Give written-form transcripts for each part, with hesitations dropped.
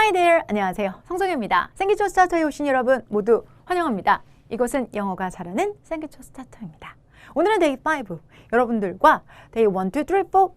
Hi there! 안녕하세요. 성성유입니다. 생기초 스타터에 오신 여러분 모두 환영합니다. 이것은 영어가 잘하는 생기초 스타터입니다. 오늘은 데이 5. 여러분들과 데이 1, 2, 3, 4,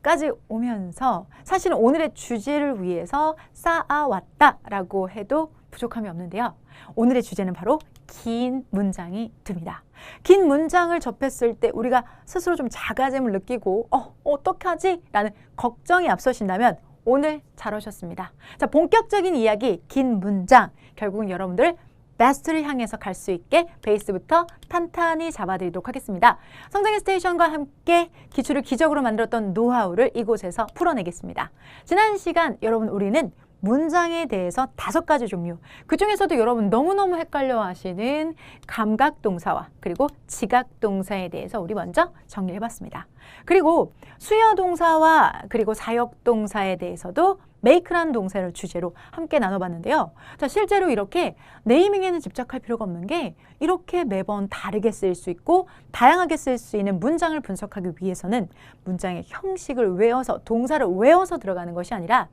5까지 오면서 사실은 오늘의 주제를 위해서 쌓아왔다라고 해도 부족함이 없는데요. 오늘의 주제는 바로 긴 문장이 됩니다. 긴 문장을 접했을 때 우리가 스스로 좀 자가짐을 느끼고 어떡하지? 라는 걱정이 앞서신다면 오늘 잘 오셨습니다. 자, 본격적인 이야기, 긴 문장. 결국은 여러분들 베스트를 향해서 갈 수 있게 베이스부터 탄탄히 잡아드리도록 하겠습니다. 성장의 스테이션과 함께 기초를 기적으로 만들었던 노하우를 이곳에서 풀어내겠습니다. 지난 시간 여러분 우리는 문장에 대해서 5가지 종류, 그 중에서도 여러분 너무너무 헷갈려 하시는 감각동사와 그리고 지각동사에 대해서 우리 먼저 정리해봤습니다. 그리고 수여동사와 그리고 사역동사에 대해서도 make라는 동사를 주제로 함께 나눠봤는데요. 자, 실제로 이렇게 네이밍에는 집착할 필요가 없는 게 이렇게 매번 다르게 쓰일 수 있고 다양하게 쓸 수 있는 문장을 분석하기 위해서는 문장의 형식을 외워서 동사를 외워서 들어가는 것이 아니라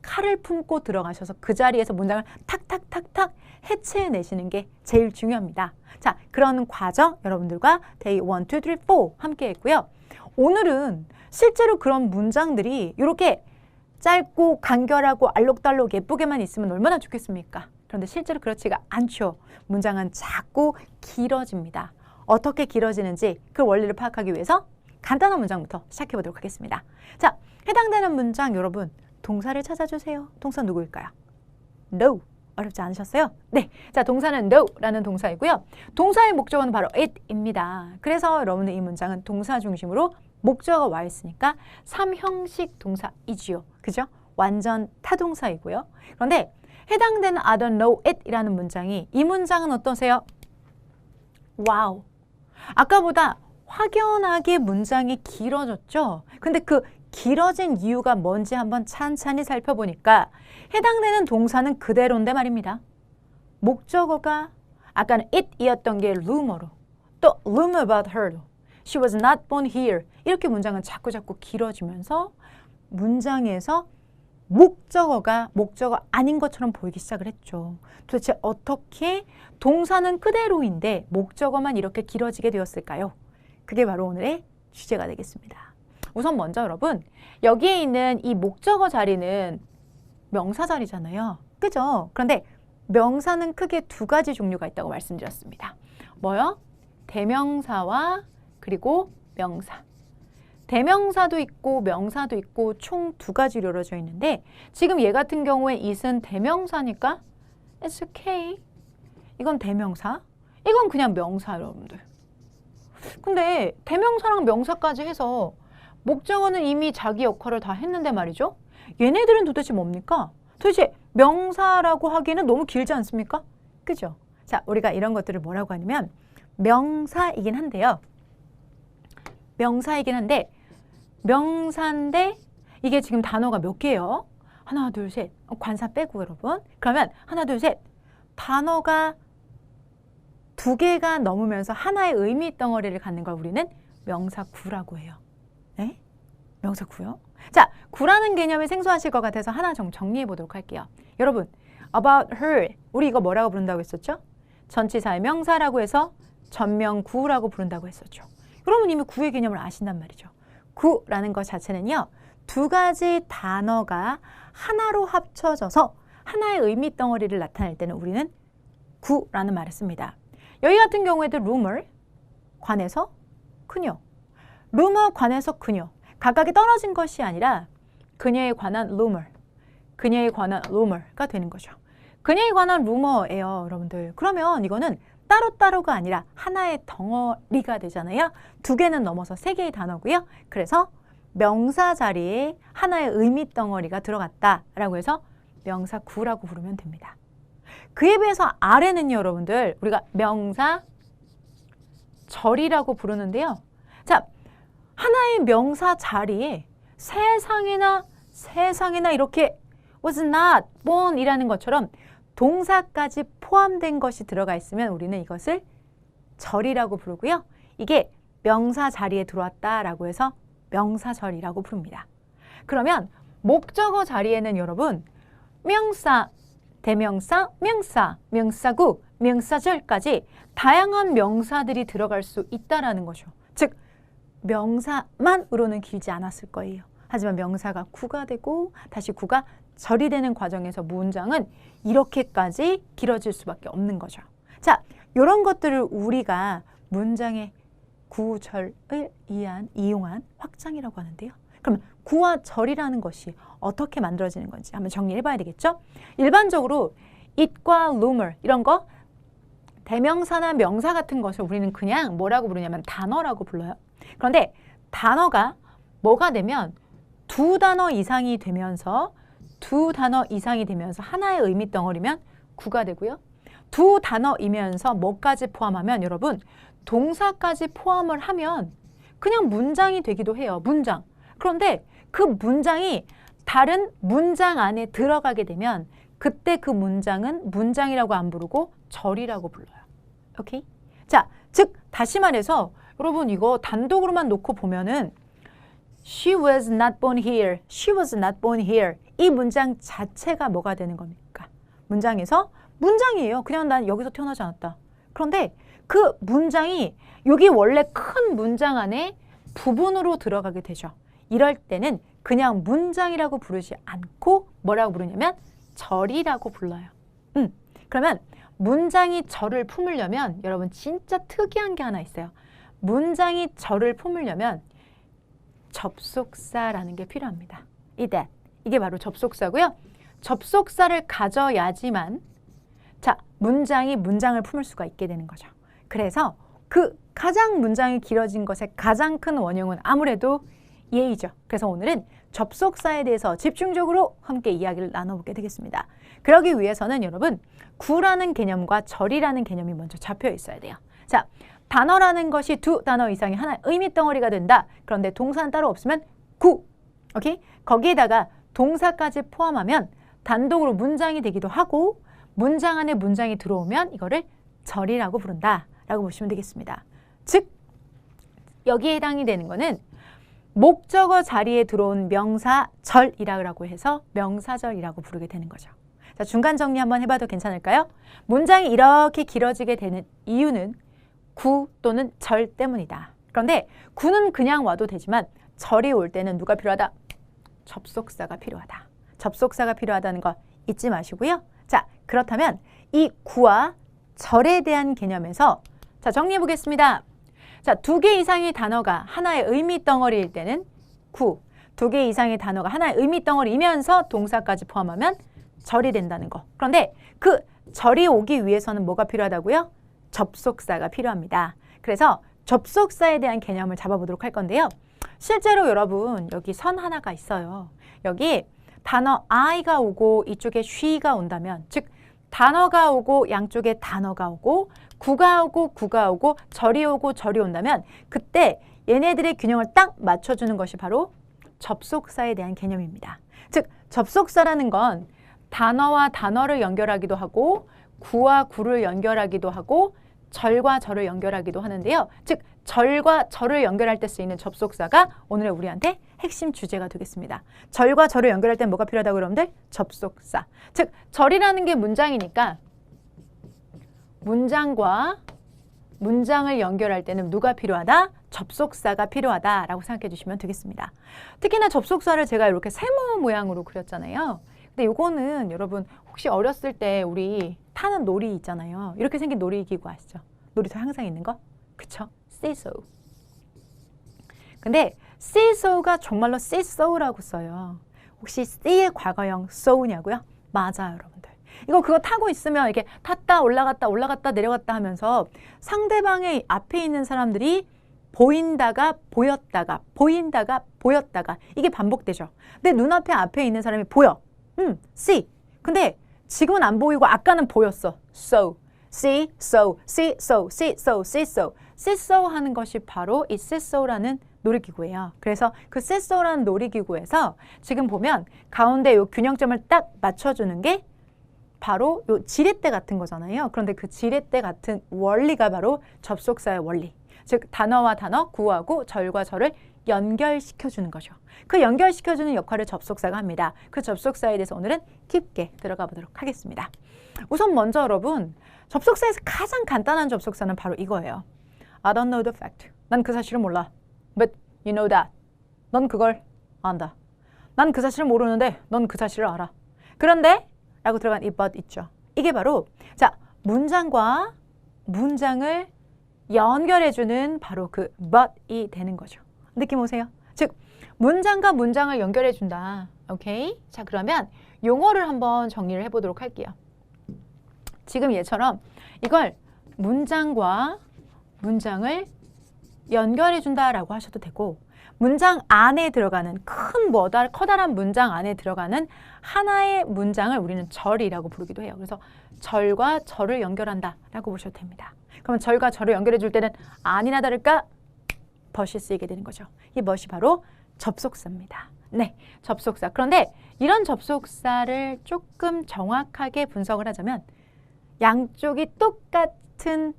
칼을 품고 들어가셔서 그 자리에서 문장을 탁탁탁탁 해체해내시는 게 제일 중요합니다. 자, 그런 과정 여러분들과 데이 1, 2, 3, 4 함께 했고요. 오늘은 실제로 그런 문장들이 이렇게 짧고 간결하고 알록달록 예쁘게만 있으면 얼마나 좋겠습니까? 그런데 실제로 그렇지가 않죠. 문장은 자꾸 길어집니다. 어떻게 길어지는지 그 원리를 파악하기 위해서 간단한 문장부터 시작해 보도록 하겠습니다. 자, 해당되는 문장 여러분 동사를 찾아주세요. 동사 누구일까요? No. 어렵지 않으셨어요? 네. 자, 동사는 no라는 동사이고요. 동사의 목적어는 바로 it입니다. 그래서 여러분의 이 문장은 동사 중심으로 목적어가 와 있으니까 3형식 동사이지요. 그죠? 완전 타동사이고요. 그런데 해당되는 I don't know it 이라는 문장이 이 문장은 어떠세요? 와우. 아까보다 확연하게 문장이 길어졌죠? 근데 그 길어진 이유가 뭔지 한번 찬찬히 살펴보니까 해당되는 동사는 그대로인데 말입니다. 목적어가 아까는 it이었던 게 rumor로 또 rumor about her로 she was not born here 이렇게 문장은 자꾸자꾸 길어지면서 문장에서 목적어가 목적어 아닌 것처럼 보이기 시작을 했죠. 도대체 어떻게 동사는 그대로인데 목적어만 이렇게 길어지게 되었을까요? 그게 바로 오늘의 주제가 되겠습니다. 우선 먼저 여러분 여기에 있는 이 목적어 자리는 명사 자리잖아요. 그죠? 그런데 명사는 크게 2가지 종류가 있다고 말씀드렸습니다. 뭐요? 대명사와 그리고 명사. 대명사도 있고 명사도 있고 총 2가지로 이루어져 있는데 지금 얘 같은 경우에 it은 대명사니까 it's okay. 이건 대명사. 이건 그냥 명사 여러분들. 근데 대명사랑 명사까지 해서 목적어는 이미 자기 역할을 다 했는데 말이죠. 얘네들은 도대체 뭡니까? 도대체 명사라고 하기에는 너무 길지 않습니까? 그죠? 자, 우리가 이런 것들을 뭐라고 하냐면 명사이긴 한데요. 명사이긴 한데 명사인데 이게 지금 단어가 몇 개예요? 하나, 둘, 셋. 관사 빼고 여러분. 그러면 하나, 둘, 셋. 단어가 2개가 넘으면서 하나의 의미 덩어리를 갖는 걸 우리는 명사구라고 해요. 네? 명사구요? 자, 구라는 개념이 생소하실 것 같아서 하나 정리해 보도록 할게요. 여러분, about her. 우리 이거 뭐라고 부른다고 했었죠? 전치사의 명사라고 해서 전명구라고 부른다고 했었죠. 여러분 이미 구의 개념을 아신단 말이죠. 구라는 것 자체는요. 2가지 단어가 하나로 합쳐져서 하나의 의미 덩어리를 나타낼 때는 우리는 구라는 말을 씁니다. 여기 같은 경우에도 rumor, 관해서 그녀. rumor, 관해서 그녀. 각각이 떨어진 것이 아니라 그녀에 관한 rumor, 그녀에 관한 rumor가 되는 거죠. 그녀에 관한 rumor예요, 여러분들. 그러면 이거는 따로따로가 아니라 하나의 덩어리가 되잖아요. 2개는 넘어서 3개의 단어고요. 그래서 명사 자리에 하나의 의미 덩어리가 들어갔다라고 해서 명사구라고 부르면 됩니다. 그에 비해서 아래는요, 여러분들 우리가 명사 절이라고 부르는데요. 자, 하나의 명사 자리에 세상에나 이렇게 was not born 이라는 것처럼 동사까지 포함된 것이 들어가 있으면 우리는 이것을 절이라고 부르고요. 이게 명사 자리에 들어왔다라고 해서 명사절이라고 부릅니다. 그러면 목적어 자리에는 여러분 명사, 대명사, 명사, 명사구, 명사절까지 다양한 명사들이 들어갈 수 있다라는 거죠. 즉 명사만으로는 길지 않았을 거예요. 하지만 명사가 구가 되고 다시 구가 절이 되는 과정에서 문장은 이렇게까지 길어질 수밖에 없는 거죠. 자, 이런 것들을 우리가 문장의 구절을 이용한 확장이라고 하는데요. 그럼 구와 절이라는 것이 어떻게 만들어지는 건지 한번 정리해 봐야 되겠죠? 일반적으로 it과 rumor 이런 거 대명사나 명사 같은 것을 우리는 그냥 뭐라고 부르냐면 단어라고 불러요. 그런데 단어가 뭐가 되면 두 단어 이상이 되면서 하나의 의미 덩어리면 구가 되고요. 두 단어이면서 뭐까지 포함하면 여러분 동사까지 포함을 하면 그냥 문장이 되기도 해요. 문장. 그런데 그 문장이 다른 문장 안에 들어가게 되면 그때 그 문장은 문장이라고 안 부르고 절이라고 불러요. 오케이? 자, 즉 다시 말해서 여러분 이거 단독으로만 놓고 보면은 She was not born here. She was not born here. 이 문장 자체가 뭐가 되는 겁니까? 문장에서 문장이에요. 그냥 난 여기서 태어나지 않았다. 그런데 그 문장이 여기 원래 큰 문장 안에 부분으로 들어가게 되죠. 이럴 때는 그냥 문장이라고 부르지 않고 뭐라고 부르냐면 절이라고 불러요. 그러면 문장이 절을 품으려면 여러분 진짜 특이한 게 하나 있어요. 문장이 절을 품으려면 접속사라는 게 필요합니다. 이게 바로 접속사고요. 접속사를 가져야지만 자, 문장이 문장을 품을 수가 있게 되는 거죠. 그래서 그 가장 문장이 길어진 것의 가장 큰 원흉은 아무래도 예의죠. 그래서 오늘은 접속사에 대해서 집중적으로 함께 이야기를 나눠보게 되겠습니다. 그러기 위해서는 여러분 구라는 개념과 절이라는 개념이 먼저 잡혀 있어야 돼요. 자, 단어라는 것이 두 단어 이상의 하나의 의미 덩어리가 된다. 그런데 동사는 따로 없으면 구. 오케이? 거기에다가 동사까지 포함하면 단독으로 문장이 되기도 하고 문장 안에 문장이 들어오면 이거를 절이라고 부른다 라고 보시면 되겠습니다. 즉 여기에 해당이 되는 거는 목적어 자리에 들어온 명사절이라고 해서 명사절이라고 부르게 되는 거죠. 자, 중간 정리 한번 해봐도 괜찮을까요? 문장이 이렇게 길어지게 되는 이유는 구 또는 절 때문이다. 그런데 구는 그냥 와도 되지만 절이 올 때는 누가 필요하다? 접속사가 필요하다. 접속사가 필요하다는 거 잊지 마시고요. 자, 그렇다면 이 구와 절에 대한 개념에서 자, 정리해 보겠습니다. 자, 두 개 이상의 단어가 하나의 의미 덩어리일 때는 구, 두 개 이상의 단어가 하나의 의미 덩어리이면서 동사까지 포함하면 절이 된다는 거. 그런데 그 절이 오기 위해서는 뭐가 필요하다고요? 접속사가 필요합니다. 그래서 접속사에 대한 개념을 잡아보도록 할 건데요. 실제로 여러분 여기 선 하나가 있어요. 여기 단어 I가 오고 이쪽에 she가 온다면 즉 단어가 오고 양쪽에 단어가 오고 구가 오고 구가 오고 절이 오고 절이 온다면 그때 얘네들의 균형을 딱 맞춰주는 것이 바로 접속사에 대한 개념입니다. 즉 접속사라는 건 단어와 단어를 연결하기도 하고 구와 구를 연결하기도 하고 절과 절을 연결하기도 하는데요. 즉 절과 절을 연결할 때 쓰이는 접속사가 오늘의 우리한테 핵심 주제가 되겠습니다. 절과 절을 연결할 때 뭐가 필요하다고 여러분들? 접속사. 즉 절이라는 게 문장이니까 문장과 문장을 연결할 때는 누가 필요하다? 접속사가 필요하다라고 생각해 주시면 되겠습니다. 특히나 접속사를 제가 이렇게 세모 모양으로 그렸잖아요. 근데 이거는 여러분 혹시 어렸을 때 우리 타는 놀이 있잖아요. 이렇게 생긴 놀이기구 아시죠? 놀이터 항상 있는 거? 그쵸? seesaw. 근데 seesaw가 정말로 seesaw라고 써요. 혹시 see의 과거형 saw냐고요? 맞아요, 여러분들. 이거 그거 타고 있으면 이렇게 탔다 올라갔다 올라갔다 내려갔다 하면서 상대방의 앞에 있는 사람들이 보인다가 보였다가 보인다가 보였다가 이게 반복되죠. 근데 눈앞에 앞에 있는 사람이 보여. see. 근데 지금은 안 보이고 아까는 보였어. so. see, so, see, so, see, so, see, so. see, so 하는 것이 바로 이 see, so라는 놀이기구예요. 그래서 그 see, so라는 놀이기구에서 지금 보면 가운데 요 균형점을 딱 맞춰주는 게 바로 요 지렛대 같은 거잖아요. 그런데 그 지렛대 같은 원리가 바로 접속사의 원리. 즉 단어와 단어, 구와 구, 절과 절을 연결시켜주는 거죠. 그 연결시켜주는 역할을 접속사가 합니다. 그 접속사에 대해서 오늘은 깊게 들어가 보도록 하겠습니다. 우선 먼저 여러분, 접속사에서 가장 간단한 접속사는 바로 이거예요. I don't know the fact. 난 그 사실을 몰라. But you know that. 넌 그걸 안다. 난 그 사실을 모르는데 넌 그 사실을 알아. 그런데 라고 들어간 이 but 있죠. 이게 바로 자 문장과 문장을 연결해주는 바로 그 but이 되는 거죠. 느낌 오세요? 즉 문장과 문장을 연결해준다. 오케이? 자 그러면 용어를 한번 정리를 해보도록 할게요. 지금 얘처럼 이걸 문장과 문장을 연결해준다라고 하셔도 되고 문장 안에 들어가는 큰 커다란 문장 안에 들어가는 하나의 문장을 우리는 절이라고 부르기도 해요. 그래서 절과 절을 연결한다라고 보셔도 됩니다. 그러면 절과 절을 연결해 줄 때는 아니나 다를까 but이 쓰이게 되는 거죠. 이 but이 바로 접속사입니다. 네, 접속사. 그런데 이런 접속사를 조금 정확하게 분석을 하자면 양쪽이 똑같은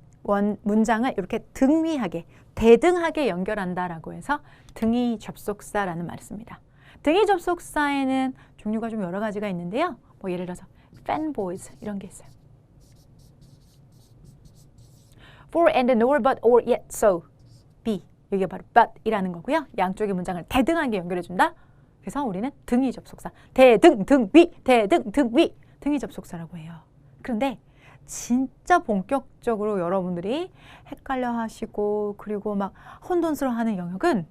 문장을 이렇게 등위하게, 대등하게 연결한다라고 해서 등위 접속사라는 말을 씁니다. 등위 접속사에는 종류가 좀 여러 가지가 있는데요. 뭐 예를 들어서 fanboys 이런 게 있어요. For and nor but or yet so be 이게 바로 but이라는 거고요. 양쪽의 문장을 대등하게 연결해준다. 그래서 우리는 등위 접속사 대등 등위 대등 등위 등위 접속사라고 해요. 그런데 진짜 본격적으로 여러분들이 헷갈려 하시고 그리고 막 혼돈스러워하는 영역은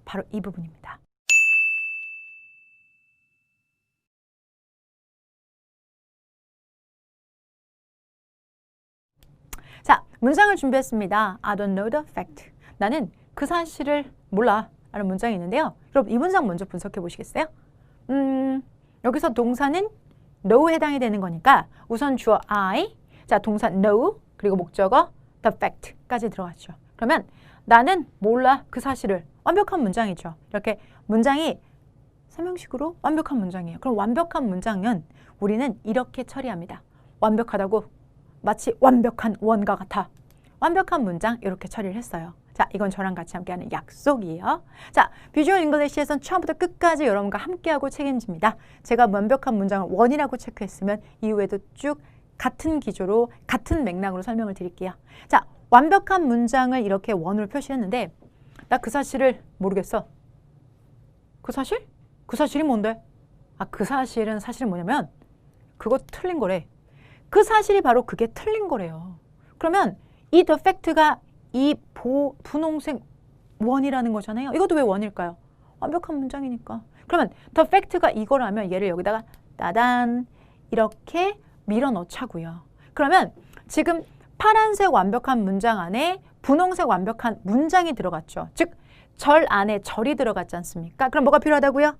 바로 이 부분입니다. 자, 문장을 준비했습니다. I don't know the fact. 나는 그 사실을 몰라 라는 문장이 있는데요. 여러분 이 문장 먼저 분석해 보시겠어요? 여기서 동사는 know에 해당이 되는 거니까 우선 주어 I, 자 동사 know 그리고 목적어 the fact까지 들어갔죠. 그러면 나는 몰라 그 사실을 완벽한 문장이죠. 이렇게 문장이 설명식으로 완벽한 문장이에요. 그럼 완벽한 문장은 우리는 이렇게 처리합니다. 완벽하다고 마치 완벽한 원과 같아. 완벽한 문장 이렇게 처리를 했어요. 자, 이건 저랑 같이 함께하는 약속이에요. 자, 비주얼 잉글리시에선 처음부터 끝까지 여러분과 함께하고 책임집니다. 제가 완벽한 문장을 원이라고 체크했으면 이후에도 쭉 같은 기조로 같은 맥락으로 설명을 드릴게요. 자, 완벽한 문장을 이렇게 원으로 표시했는데 나 그 사실을 모르겠어. 그 사실? 그 사실이 뭔데? 아, 그 사실은 뭐냐면 그거 틀린 거래. 그 사실이 바로 그게 틀린 거래요. 그러면 이 the fact가 이 분홍색 원이라는 거잖아요. 이것도 왜 원일까요? 완벽한 문장이니까. 그러면 the fact가 이거라면 얘를 여기다가 따단 이렇게 밀어 넣자고요. 그러면 지금 파란색 완벽한 문장 안에 분홍색 완벽한 문장이 들어갔죠. 즉 절 안에 절이 들어갔지 않습니까? 그럼 뭐가 필요하다고요?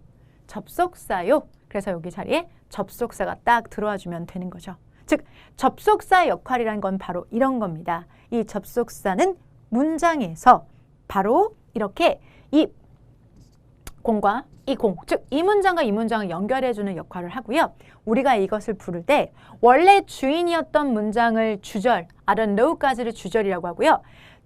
접속사요. 그래서 여기 자리에 접속사가 딱 들어와 주면 되는 거죠. 즉 접속사 역할이란 건 바로 이런 겁니다. 이 접속사는 문장에서 바로 이렇게 이 공과 이 공, 즉 이 문장과 이 문장을 연결해주는 역할을 하고요. 우리가 이것을 부를 때 원래 주인이었던 문장을 주절, I don't know까지를 주절이라고 하고요.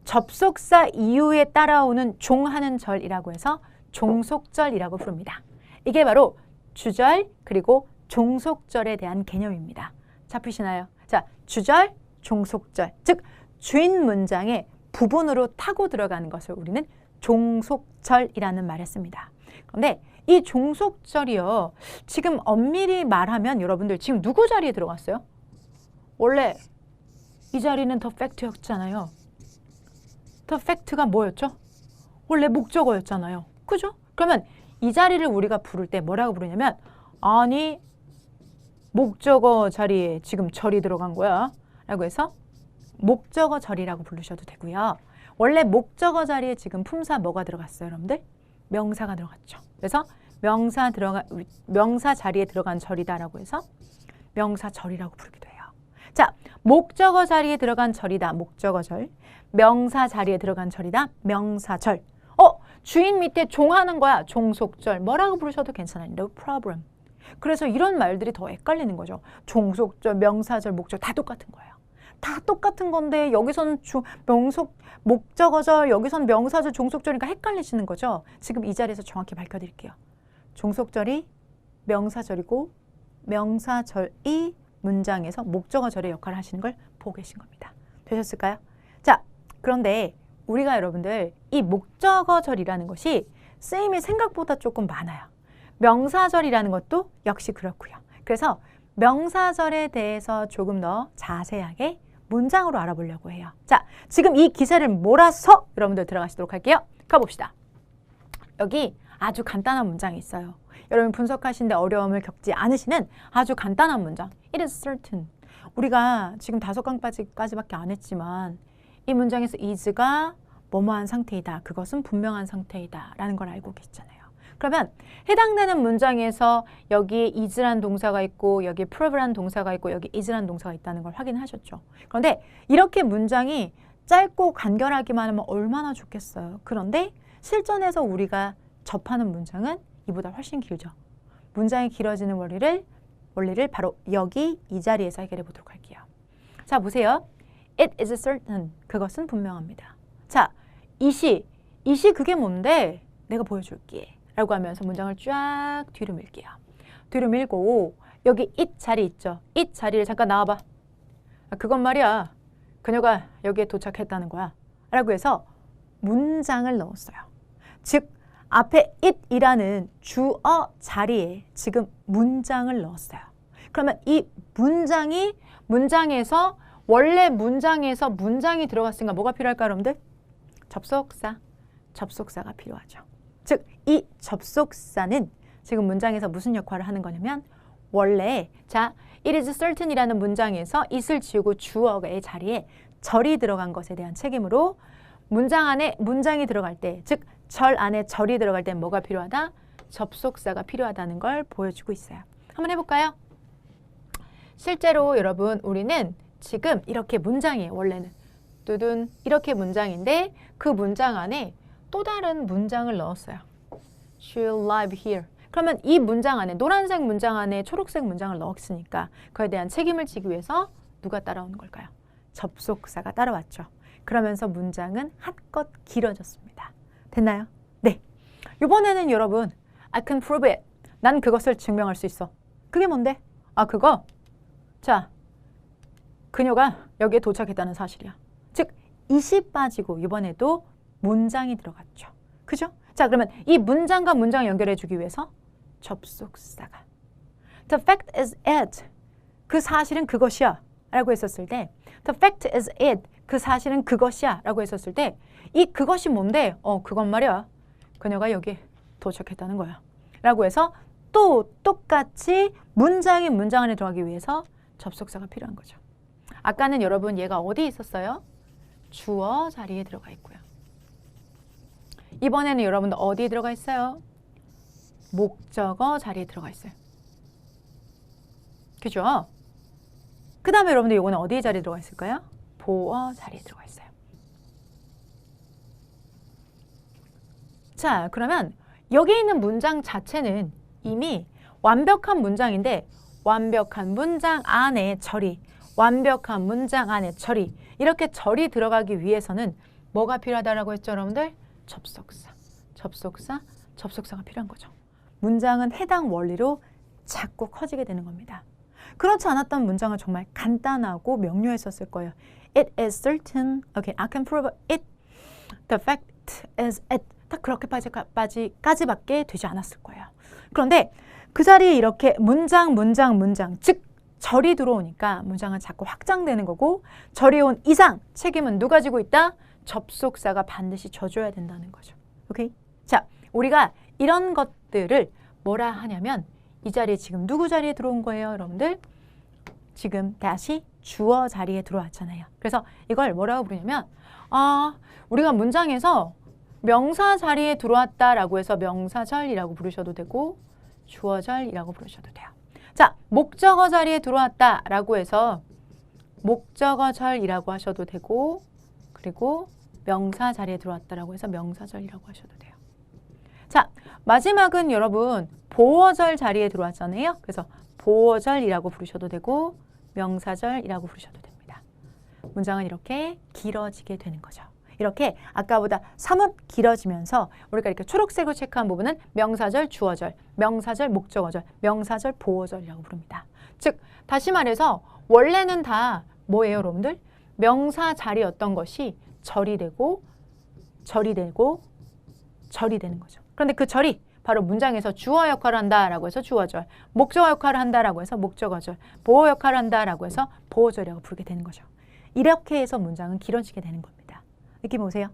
접속사 이후에 따라오는 종하는 절이라고 해서 종속절이라고 부릅니다. 이게 바로 주절 그리고 종속절에 대한 개념입니다. 잡히시나요? 자, 주절, 종속절, 즉 주인 문장의 부분으로 타고 들어가는 것을 우리는 종속절이라는 말을 씁니다. 그런데 이 종속절이요. 지금 엄밀히 말하면 여러분들 지금 누구 자리에 들어갔어요? 원래 이 자리는 the fact였잖아요. the fact가 뭐였죠? 원래 목적어였잖아요. 그죠? 그러면 이 자리를 우리가 부를 때 뭐라고 부르냐면 아니 목적어 자리에 지금 절이 들어간 거야 라고 해서 목적어 절이라고 부르셔도 되고요. 원래 목적어 자리에 지금 품사 뭐가 들어갔어요, 여러분들? 명사가 들어갔죠. 그래서 명사 자리에 들어간 절이다라고 해서 명사절이라고 부르기도 해요. 자, 목적어 자리에 들어간 절이다, 목적어절. 명사 자리에 들어간 절이다, 명사절. 주인 밑에 종하는 거야, 종속절. 뭐라고 부르셔도 괜찮아요. No problem. 그래서 이런 말들이 더 헷갈리는 거죠. 종속절, 명사절, 목절 다 똑같은 거예요. 다 똑같은 건데 여기서는 목적어절, 여기서는 명사절, 종속절이니까 헷갈리시는 거죠. 지금 이 자리에서 정확히 밝혀드릴게요. 종속절이 명사절이고 명사절이 문장에서 목적어절의 역할을 하시는 걸 보고 계신 겁니다. 되셨을까요? 자, 그런데 우리가 여러분들 이 목적어절이라는 것이 쓰임이 생각보다 조금 많아요. 명사절이라는 것도 역시 그렇고요. 그래서 명사절에 대해서 조금 더 자세하게 문장으로 알아보려고 해요. 자, 지금 이 기세를 몰아서 여러분들 들어가시도록 할게요. 가봅시다. 여기 아주 간단한 문장이 있어요. 여러분 분석하시는데 어려움을 겪지 않으시는 아주 간단한 문장. It is certain. 우리가 지금 5강까지밖에 안 했지만 이 문장에서 is가 뭐뭐한 상태이다. 그것은 분명한 상태이다. 라는 걸 알고 계시잖아요. 그러면 해당되는 문장에서 여기에 is란 동사가 있고 여기에 prove란 동사가 있고 여기 is란 동사가 있다는 걸 확인하셨죠. 그런데 이렇게 문장이 짧고 간결하기만 하면 얼마나 좋겠어요. 그런데 실전에서 우리가 접하는 문장은 이보다 훨씬 길죠. 문장이 길어지는 원리를 바로 여기 이 자리에서 해결해 보도록 할게요. 자, 보세요. It is certain. 그것은 분명합니다. 자, it이 그게 뭔데? 내가 보여줄게. 라고 하면서 문장을 쫙 뒤로 밀게요. 뒤로 밀고 여기 it 자리 있죠. it 자리를 잠깐 나와봐. 그건 말이야. 그녀가 여기에 도착했다는 거야. 라고 해서 문장을 넣었어요. 즉 앞에 it이라는 주어 자리에 지금 문장을 넣었어요. 그러면 이 문장에서 원래 문장에서 문장이 들어갔으니까 뭐가 필요할까 여러분들? 접속사가 필요하죠. 즉 이 접속사는 지금 문장에서 무슨 역할을 하는 거냐면 원래 자 it is certain이라는 문장에서 it을 지우고 주어의 자리에 절이 들어간 것에 대한 책임으로 문장 안에 문장이 들어갈 때 즉 절 안에 절이 들어갈 때 뭐가 필요하다? 접속사가 필요하다는 걸 보여주고 있어요. 한번 해볼까요? 실제로 여러분 우리는 지금 이렇게 문장이에요. 원래는 뚜둔 이렇게 문장인데 그 문장 안에 또 다른 문장을 넣었어요. She'll live here. 그러면 이 문장 안에 노란색 문장 안에 초록색 문장을 넣었으니까 그에 대한 책임을 지기 위해서 누가 따라오는 걸까요? 접속사가 따라왔죠. 그러면서 문장은 한껏 길어졌습니다. 됐나요? 네. 이번에는 여러분 I can prove it. 난 그것을 증명할 수 있어. 그게 뭔데? 그거? 자, 그녀가 여기에 도착했다는 사실이야. 즉, it이 빠지고 이번에도 문장이 들어갔죠. 그죠? 자, 그러면 이 문장과 문장을 연결해 주기 위해서 접속사가 The fact is it. 그 사실은 그것이야. 라고 했었을 때 The fact is it. 그 사실은 그것이야. 라고 했었을 때 이 그것이 뭔데? 그건 말이야. 그녀가 여기 도착했다는 거야. 라고 해서 또 똑같이 문장이 문장 안에 들어가기 위해서 접속사가 필요한 거죠. 아까는 여러분 얘가 어디 있었어요? 주어 자리에 들어가 있고요. 이번에는 여러분들 어디에 들어가 있어요? 목적어 자리에 들어가 있어요. 그죠? 그 다음에 여러분들 이거는 어디에 자리에 들어가 있을까요? 보어 자리에 들어가 있어요. 자, 그러면 여기 있는 문장 자체는 이미 완벽한 문장인데 완벽한 문장 안에 절이 완벽한 문장 안에 절이 이렇게 절이 들어가기 위해서는 뭐가 필요하다라고 했죠, 여러분들? 접속사가 필요한 거죠. 문장은 해당 원리로 자꾸 커지게 되는 겁니다. 그렇지 않았던 문장은 정말 간단하고 명료했었을 거예요. It is certain. Okay, I can prove it. The fact is it. 딱 그렇게까지밖에 되지 않았을 거예요. 그런데 그 자리에 이렇게 문장, 즉 절이 들어오니까 문장은 자꾸 확장되는 거고 절이 온 이상 책임은 누가 지고 있다? 접속사가 반드시 져줘야 된다는 거죠. 오케이? 자, 우리가 이런 것들을 뭐라 하냐면 이 자리에 지금 누구 자리에 들어온 거예요, 여러분들? 지금 다시 주어 자리에 들어왔잖아요. 그래서 이걸 뭐라고 부르냐면 우리가 문장에서 명사 자리에 들어왔다라고 해서 명사절이라고 부르셔도 되고 주어절이라고 부르셔도 돼요. 자, 목적어 자리에 들어왔다라고 해서 목적어절이라고 하셔도 되고 그리고 명사 자리에 들어왔다라고 해서 명사절이라고 하셔도 돼요. 자, 마지막은 여러분 보어절 자리에 들어왔잖아요. 그래서 보어절이라고 부르셔도 되고 명사절이라고 부르셔도 됩니다. 문장은 이렇게 길어지게 되는 거죠. 이렇게 아까보다 사뭇 길어지면서 우리가 이렇게 초록색으로 체크한 부분은 명사절, 주어절, 명사절, 목적어절, 명사절, 보어절이라고 부릅니다. 즉 다시 말해서 원래는 다 뭐예요, 여러분들? 명사 자리였던 것이 절이 되고 절이 되고 절이 되는 거죠. 그런데 그 절이 바로 문장에서 주어 역할을 한다라고 해서 주어절, 목적어 역할을 한다라고 해서 목적어절, 보어 역할을 한다라고 해서 보어절이라고 부르게 되는 거죠. 이렇게 해서 문장은 길어지게 되는 겁니다. 느낌 오세요?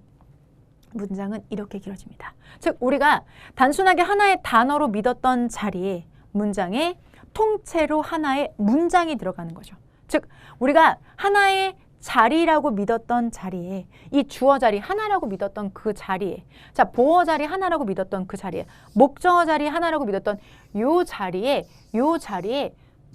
문장은 이렇게 길어집니다. 즉 우리가 단순하게 하나의 단어로 믿었던 자리에 문장에 통째로 하나의 문장이 들어가는 거죠. 즉 우리가 하나의 자리라고 믿었던 자리에 이 주어 자리 하나라고 믿었던 그 자리에 자 보어 자리 하나라고 믿었던 그 자리에 목적어 자리 하나라고 믿었던 요 자리에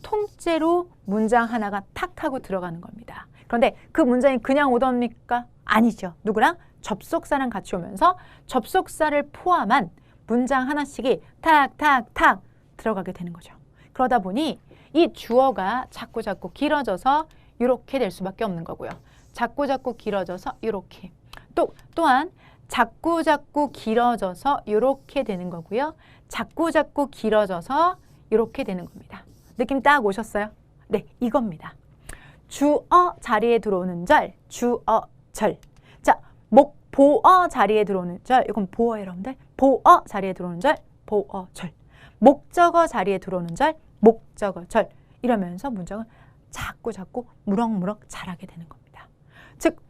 통째로 문장 하나가 탁 하고 들어가는 겁니다. 그런데 그 문장이 그냥 오답니까? 아니죠. 누구랑? 접속사랑 같이 오면서 접속사를 포함한 문장 하나씩이 탁탁탁 들어가게 되는 거죠. 그러다 보니 이 주어가 자꾸 길어져서 이렇게 될 수밖에 없는 거고요. 자꾸 길어져서 이렇게. 또한 자꾸 길어져서 이렇게 되는 거고요. 자꾸 길어져서 이렇게 되는 겁니다. 느낌 딱 오셨어요? 네, 이겁니다. 주어 자리에 들어오는 절, 주어절. 자, 보어 자리에 들어오는 절, 이건 보어 여러분들. 보어 자리에 들어오는 절, 보어절. 목적어 자리에 들어오는 절, 목적어절. 이러면서 문장은 자꾸 무럭무럭 자라게 되는 겁니다. 즉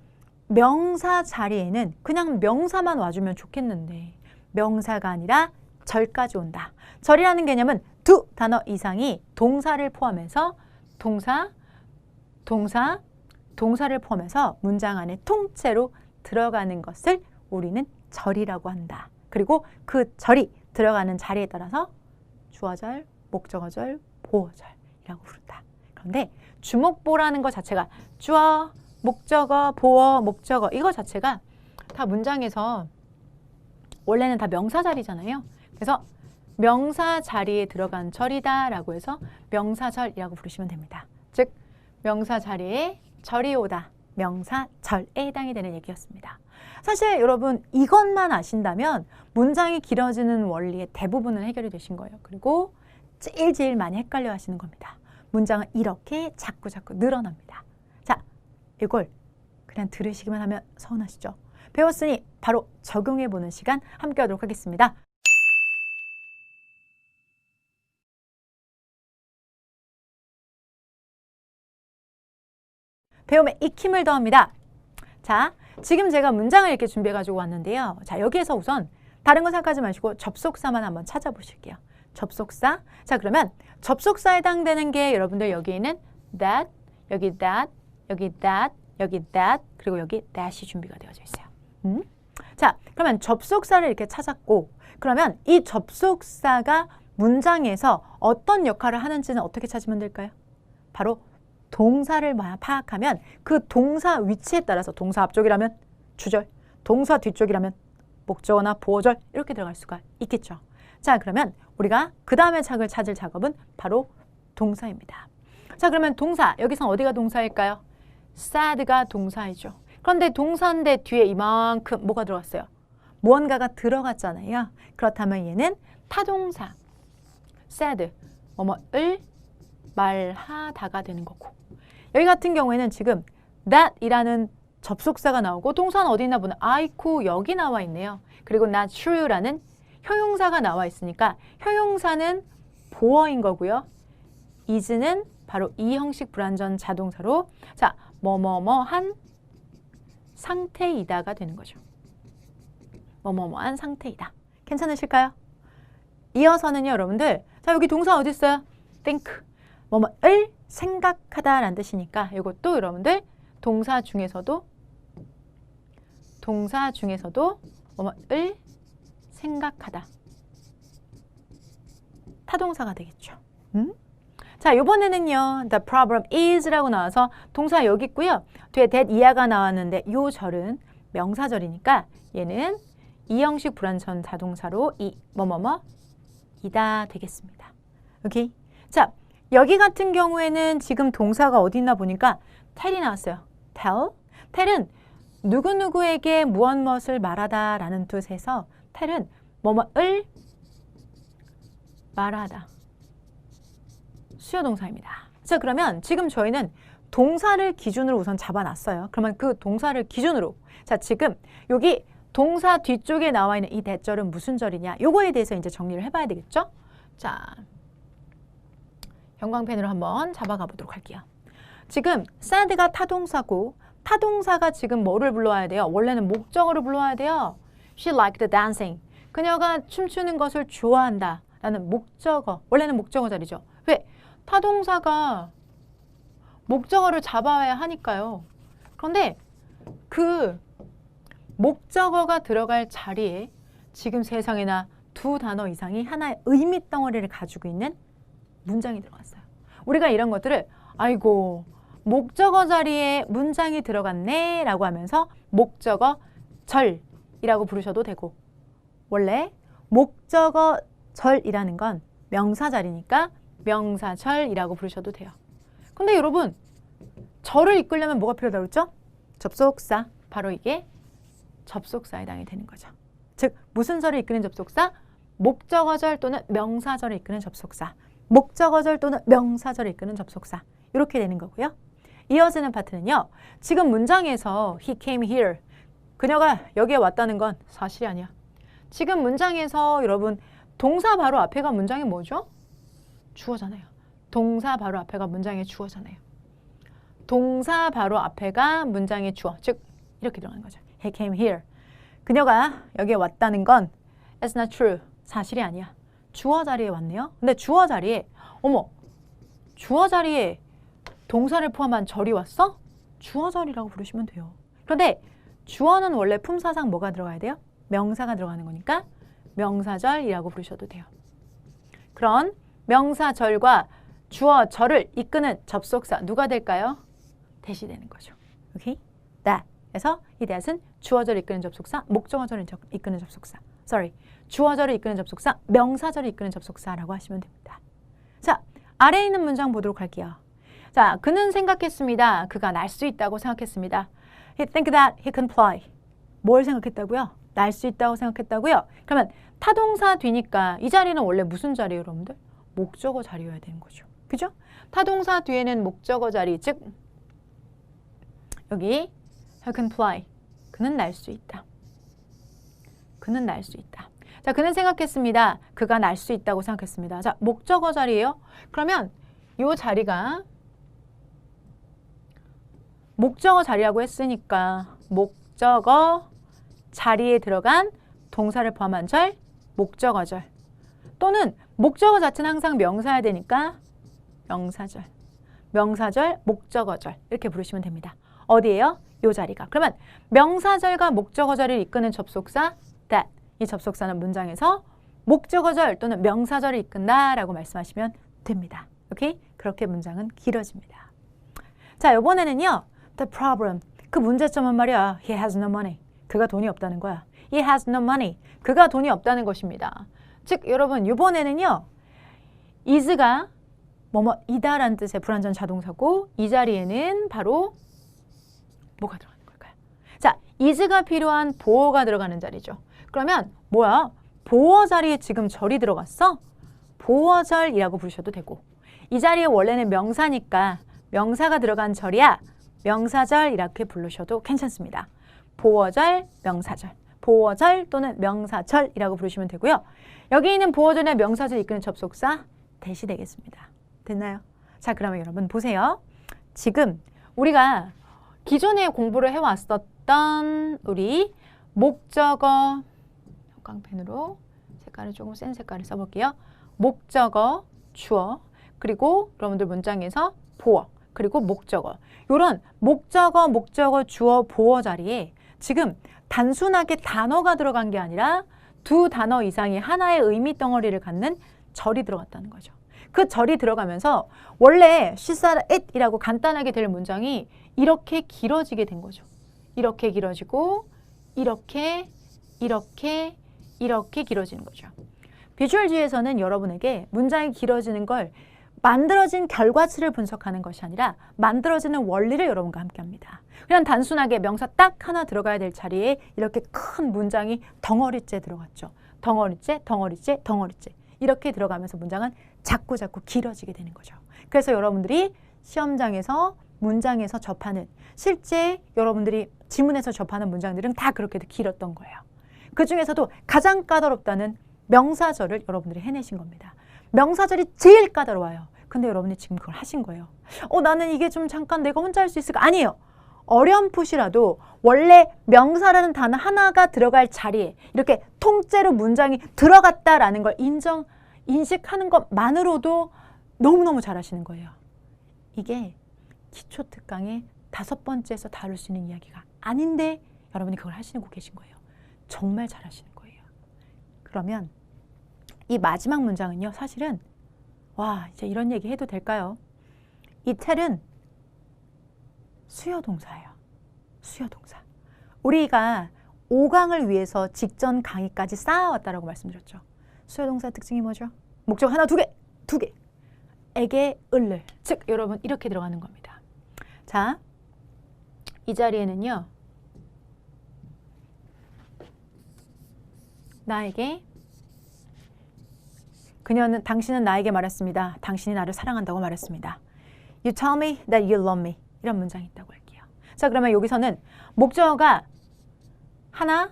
명사 자리에는 그냥 명사만 와주면 좋겠는데 명사가 아니라 절까지 온다. 절이라는 개념은 두 단어 이상이 동사를 포함해서 동사를 포함해서 문장 안에 통째로 들어가는 것을 우리는 절이라고 한다. 그리고 그 절이 들어가는 자리에 따라서 주어절, 목적어절, 보어절이라고 부른다. 그런데 주목보라는 것 자체가 주어, 목적어, 보어, 목적어 이거 자체가 다 문장에서 원래는 다 명사 자리잖아요. 그래서 명사 자리에 들어간 절이다 라고 해서 명사절이라고 부르시면 됩니다. 즉 명사 자리에 절이 오다. 명사절에 해당이 되는 얘기였습니다. 사실 여러분 이것만 아신다면 문장이 길어지는 원리의 대부분은 해결이 되신 거예요. 그리고 제일 많이 헷갈려 하시는 겁니다. 문장은 이렇게 자꾸 늘어납니다. 자, 이걸 그냥 들으시기만 하면 서운하시죠? 배웠으니 바로 적용해보는 시간 함께 하도록 하겠습니다. 배움에 익힘을 더합니다. 자, 지금 제가 문장을 이렇게 준비해가지고 왔는데요. 자, 여기에서 우선 다른 거 생각하지 마시고 접속사만 한번 찾아보실게요. 접속사. 자, 그러면 접속사에 해당되는 게 여러분들 여기에는 that, 여기 that, 여기 that, 여기 that, 그리고 여기 that이 준비가 되어져 있어요. 자, 그러면 접속사를 이렇게 찾았고 그러면 이 접속사가 문장에서 어떤 역할을 하는지는 어떻게 찾으면 될까요? 바로 동사를 파악하면 그 동사 위치에 따라서 동사 앞쪽이라면 주절, 동사 뒤쪽이라면 목적어나 보어절 이렇게 들어갈 수가 있겠죠. 자, 그러면 우리가 그 다음에 찾을 작업은 바로 동사입니다. 자, 그러면 동사, 여기서 어디가 동사일까요? sad가 동사이죠. 그런데 동사인데 뒤에 이만큼 뭐가 들어갔어요? 무언가가 들어갔잖아요. 그렇다면 얘는 타동사, sad, 뭐뭐을 말하다가 되는 거고 여기 같은 경우에는 지금 that이라는 접속사가 나오고 동사는 어디 있나 보나 아이쿠 여기 나와 있네요. 그리고 not true라는 형용사가 나와 있으니까 형용사는 보어인 거고요. is는 바로 이 형식 불완전 자동사로 자 뭐뭐뭐한 상태이다가 되는 거죠. 뭐뭐뭐한 상태이다. 괜찮으실까요? 이어서는요 여러분들 자 여기 동사 어디 있어요? think 뭐뭐을 생각하다라는 뜻이니까 이것도 여러분들 동사 중에서도 뭐뭐을 생각하다 타동사가 되겠죠. 자 이번에는요 the problem is라고 나와서 동사 여기 있고요. 뒤에 that 이하가 나왔는데 요 절은 명사절이니까 얘는 이 형식 불완전 자동사로 이 뭐뭐뭐 이다 되겠습니다. 오케이. 자 여기 같은 경우에는 지금 동사가 어디 있나 보니까 tell이 나왔어요. tell. tell은 누구누구에게 무엇을 말하다 라는 뜻에서 tell은 뭐뭐을 말하다. 수요동사입니다. 자, 그러면 지금 저희는 동사를 기준으로 우선 잡아놨어요. 그러면 그 동사를 기준으로 자, 지금 여기 동사 뒤쪽에 나와 있는 이 대절은 무슨 절이냐? 요거에 대해서 이제 정리를 해봐야 되겠죠? 자, 형광펜으로 한번 잡아가 보도록 할게요. 지금 sad가 타동사고 타동사가 지금 뭐를 불러와야 돼요? 원래는 목적어를 불러와야 돼요. She liked dancing. 그녀가 춤추는 것을 좋아한다 라는 목적어. 원래는 목적어 자리죠. 왜? 타동사가 목적어를 잡아야 하니까요. 그런데 그 목적어가 들어갈 자리에 지금 세상에나 두 단어 이상이 하나의 의미 덩어리를 가지고 있는 문장이 들어갔어요. 우리가 이런 것들을 아이고 목적어 자리에 문장이 들어갔네 라고 하면서 목적어 절이라고 부르셔도 되고 원래 목적어 절이라는 건 명사 자리니까 명사절이라고 부르셔도 돼요. 근데 여러분 절을 이끌려면 뭐가 필요하다고 그랬죠? 접속사. 바로 이게 접속사에 해당이 되는 거죠. 즉 무슨 절을 이끄는 접속사? 목적어절 또는 명사절을 이끄는 접속사. 목적어절 또는 명사절을 이끄는 접속사. 이렇게 되는 거고요. 이어지는 파트는요. 지금 문장에서 he came here. 그녀가 여기에 왔다는 건 사실이 아니야. 지금 문장에서 여러분 동사 바로 앞에가 문장이 뭐죠? 주어잖아요. 동사 바로 앞에가 문장의 주어잖아요. 동사 바로 앞에가 문장의 주어. 즉 이렇게 들어가는 거죠. He came here. 그녀가 여기에 왔다는 건 It's not true. 사실이 아니야. 주어 자리에 왔네요. 근데 주어 자리에 어머 주어 자리에 동사를 포함한 절이 왔어? 주어 절이라고 부르시면 돼요. 그런데 주어는 원래 품사상 뭐가 들어가야 돼요? 명사가 들어가는 거니까 명사절이라고 부르셔도 돼요. 그런 명사절과 주어 절을 이끄는 접속사 누가 될까요? that이 되는 거죠. 오케이? that. 그래서 이 that은 주어절을 이끄는 접속사, 목적어절을 이끄는 접속사. 주어절을 이끄는 접속사, 명사절을 이끄는 접속사라고 하시면 됩니다. 자, 아래에 있는 문장 보도록 할게요. 자, 그는 생각했습니다. 그가 날 수 있다고 생각했습니다. He think that he can fly. 뭘 생각했다고요? 날 수 있다고 생각했다고요? 그러면 타동사 뒤니까 이 자리는 원래 무슨 자리예요, 여러분들? 목적어 자리여야 되는 거죠. 그죠? 타동사 뒤에는 목적어 자리, 즉 여기 he can fly. 그는 날 수 있다. 그는 날 수 있다. 자, 그는 생각했습니다. 그가 날 수 있다고 생각했습니다. 자, 목적어 자리예요. 그러면 이 자리가 목적어 자리라고 했으니까 목적어 자리에 들어간 동사를 포함한 절, 목적어절. 또는 목적어 자체는 항상 명사여야 되니까 명사절. 명사절, 목적어절 이렇게 부르시면 됩니다. 어디예요? 이 자리가. 그러면 명사절과 목적어절을 이끄는 접속사 that. 이 접속사는 문장에서 목적어절 또는 명사절을 이끈다라고 말씀하시면 됩니다. 오케이? 그렇게 문장은 길어집니다. 자, 이번에는요. The problem. 그 문제점은 말이야. He has no money. 그가 돈이 없다는 거야. He has no money. 그가 돈이 없다는 것입니다. 즉 여러분 이번에는요. is가 뭐뭐이다라는 뜻의 불완전 자동사고 이 자리에는 바로 뭐가 들어가는 걸까요? 자, is가 필요한 보어가 들어가는 자리죠. 그러면 뭐야? 보어 자리에 지금 절이 들어갔어? 보어절이라고 부르셔도 되고 이 자리에 원래는 명사니까 명사가 들어간 절이야. 명사절 이렇게 부르셔도 괜찮습니다. 보어절, 명사절. 보어절 또는 명사절이라고 부르시면 되고요. 여기 있는 보어절이나 명사절 이끄는 접속사 that이 되겠습니다. 됐나요? 자, 그러면 여러분 보세요. 지금 우리가 기존에 공부를 해왔었던 우리 목적어 형광펜으로 색깔을 조금 센 색깔을 써볼게요. 목적어, 주어, 그리고 여러분들 문장에서 보어, 그리고 목적어. 이런 목적어, 목적어, 주어, 보어 자리에 지금 단순하게 단어가 들어간 게 아니라 두 단어 이상이 하나의 의미 덩어리를 갖는 절이 들어갔다는 거죠. 그 절이 들어가면서 원래 she said it 이라고 간단하게 될 문장이 이렇게 길어지게 된 거죠. 이렇게 길어지고 이렇게 길어지는 거죠. 비주얼지에서는 여러분에게 문장이 길어지는 걸 만들어진 결과치를 분석하는 것이 아니라 만들어지는 원리를 여러분과 함께 합니다. 그냥 단순하게 명사 딱 하나 들어가야 될 자리에 이렇게 큰 문장이 덩어리째 들어갔죠. 덩어리째, 덩어리째, 덩어리째. 이렇게 들어가면서 문장은 자꾸 길어지게 되는 거죠. 그래서 여러분들이 시험장에서 문장에서 접하는 실제 여러분들이 지문에서 접하는 문장들은 다 그렇게 길었던 거예요. 그 중에서도 가장 까다롭다는 명사절을 여러분들이 해내신 겁니다. 명사절이 제일 까다로워요. 근데 여러분이 지금 그걸 하신 거예요. 나는 이게 좀 잠깐 내가 혼자 할 수 있을까? 아니에요. 어렴풋이라도 원래 명사라는 단어 하나가 들어갈 자리에 이렇게 통째로 문장이 들어갔다라는 걸 인식하는 것만으로도 너무너무 잘하시는 거예요. 이게 기초특강의 5번째에서 다룰 수 있는 이야기가 아닌데 여러분이 그걸 하시고 계신 거예요. 정말 잘하시는 거예요. 그러면 이 마지막 문장은요. 사실은 와 이제 이런 얘기 해도 될까요? 이 텔은 수요동사예요. 수요동사. 우리가 5강을 위해서 직전 강의까지 쌓아왔다라고 말씀드렸죠. 수요동사 특징이 뭐죠? 목적 하나, 두 개. 에게, 을을. 즉 여러분 이렇게 들어가는 겁니다. 자, 이 자리에는요. 나에게 당신은 나에게 말했습니다. 당신이 나를 사랑한다고 말했습니다. You tell me that you love me. 이런 문장이 있다고 할게요. 자, 그러면 여기서는 목적어가 하나,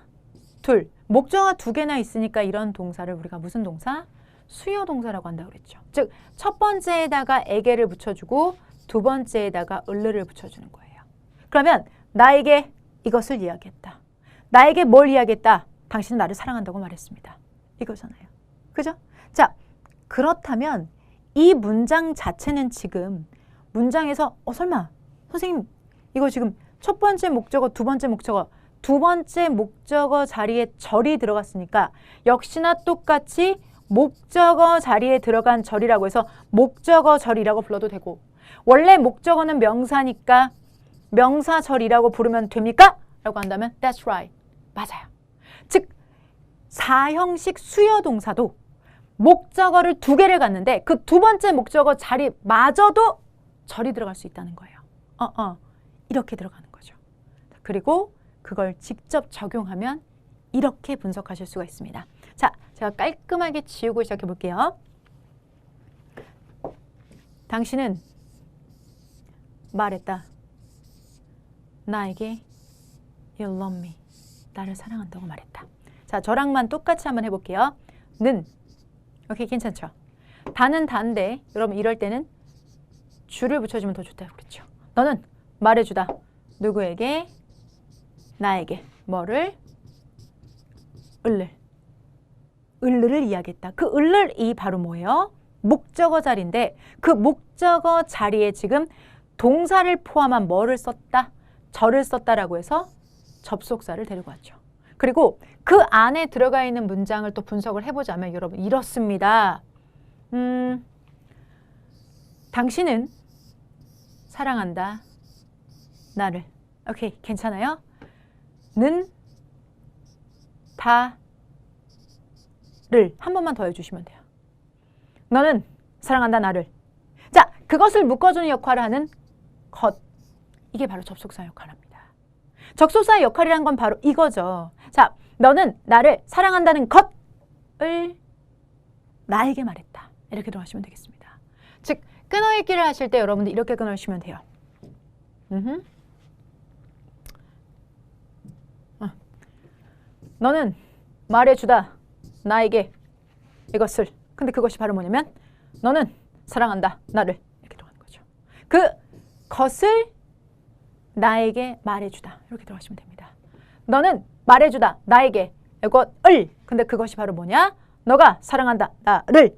둘. 목적어가 2개나 있으니까 이런 동사를 우리가 무슨 동사? 수요 동사라고 한다고 그랬죠. 즉, 첫 번째에다가 에게를 붙여주고 두 번째에다가 을르를 붙여주는 거예요. 그러면 나에게 이것을 이야기했다. 나에게 뭘 이야기했다? 당신은 나를 사랑한다고 말했습니다. 이거잖아요. 그죠? 자, 그렇다면 이 문장 자체는 지금 문장에서 설마 선생님 이거 지금 첫 번째 목적어, 두 번째 목적어 자리에 절이 들어갔으니까 역시나 똑같이 목적어 자리에 들어간 절이라고 해서 목적어 절이라고 불러도 되고 원래 목적어는 명사니까 명사절이라고 부르면 됩니까? 라고 한다면 That's right. 맞아요. 즉 4형식 수요동사도 목적어를 2개를 갖는데 그 두 번째 목적어 자리마저도 절이 들어갈 수 있다는 거예요. 이렇게 들어가는 거죠. 그리고 그걸 직접 적용하면 이렇게 분석하실 수가 있습니다. 자, 제가 깔끔하게 지우고 시작해 볼게요. 당신은 말했다. 나에게 You love me. 나를 사랑한다고 말했다. 자, 저랑만 똑같이 한번 해볼게요. 는. 오케이, 괜찮죠? 다는 다인데 여러분 이럴 때는 주를 붙여주면 더 좋다고 그랬죠. 너는 말해주다. 누구에게? 나에게. 뭐를? 을를. 을를 이야기했다. 그 을을이 바로 뭐예요? 목적어 자리인데 그 목적어 자리에 지금 동사를 포함한 뭐를 썼다? 절을 썼다라고 해서 접속사를 데리고 왔죠. 그리고 그 안에 들어가 있는 문장을 또 분석을 해보자면 여러분 이렇습니다. 당신은 사랑한다. 나를. 오케이, 괜찮아요? 는, 다를 한 번만 더 해주시면 돼요. 너는 사랑한다. 나를. 자, 그것을 묶어주는 역할을 하는 것. 이게 바로 접속사 역할을 합니다. 접속사의 역할이란 건 바로 이거죠. 자, 너는 나를 사랑한다는 것을 나에게 말했다. 이렇게 들어가시면 되겠습니다. 즉, 끊어읽기를 하실 때 여러분들 이렇게 끊어주시면 돼요. 너는 말해주다. 나에게 이것을. 근데 그것이 바로 뭐냐면 너는 사랑한다. 나를. 이렇게 들어가는 거죠. 그 것을 나에게 말해주다. 이렇게 들어가시면 됩니다. 너는 말해주다. 나에게 이것을. 근데 그것이 바로 뭐냐? 너가 사랑한다. 나를.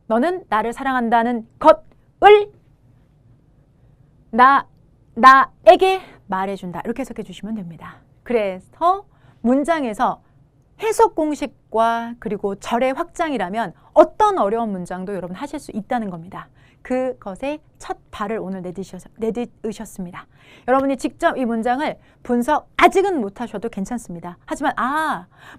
너는 나를 사랑한다는 것을 나에게 말해준다. 이렇게 해석해 주시면 됩니다. 그래서 문장에서 해석 공식과 그리고 절의 확장이라면 어떤 어려운 문장도 여러분 하실 수 있다는 겁니다. 그것의 첫 발을 오늘 내디으셨습니다. 여러분이 직접 이 문장을 분석 아직은 못하셔도 괜찮습니다. 하지만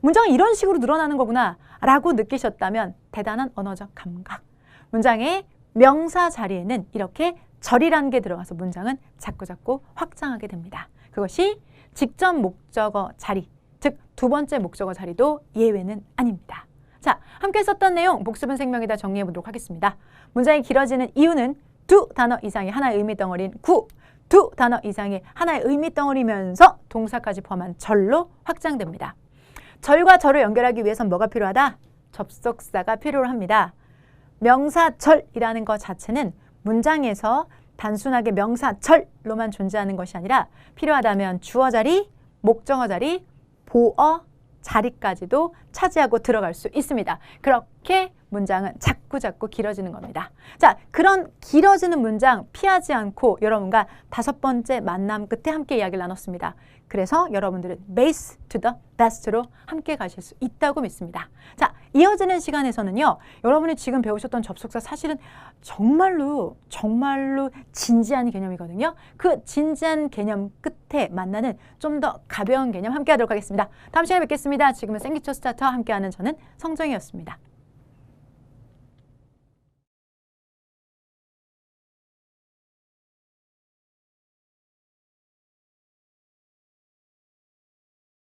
문장은 이런 식으로 늘어나는 거구나 라고 느끼셨다면 대단한 언어적 감각, 문장의 명사 자리에는 이렇게 절이라는 게 들어가서 문장은 자꾸자꾸 확장하게 됩니다. 그것이 직접 목적어 자리, 즉 두 번째 목적어 자리도 예외는 아닙니다. 자, 함께 썼던 내용 복습은 생명이다 정리해 보도록 하겠습니다. 문장이 길어지는 이유는 두 단어 이상의 하나의 의미 덩어리인 구, 두 단어 이상의 하나의 의미 덩어리면서 동사까지 포함한 절로 확장됩니다. 절과 절을 연결하기 위해선 뭐가 필요하다? 접속사가 필요합니다. 명사절이라는 것 자체는 문장에서 단순하게 명사절로만 존재하는 것이 아니라 필요하다면 주어 자리, 목적어 자리, 보어 자리까지도 차지하고 들어갈 수 있습니다. 그렇게 문장은 자꾸자꾸 길어지는 겁니다. 자, 그런 길어지는 문장 피하지 않고 여러분과 5번째 만남 끝에 함께 이야기를 나눴습니다. 그래서 여러분들은 base to the best로 함께 가실 수 있다고 믿습니다. 자, 이어지는 시간에서는요. 여러분이 지금 배우셨던 접속사 사실은 정말로 진지한 개념이거든요. 그 진지한 개념 끝에 만나는 좀 더 가벼운 개념 함께 하도록 하겠습니다. 다음 시간에 뵙겠습니다. 지금은 생기초 스타터와 함께하는 저는 성정이었습니다.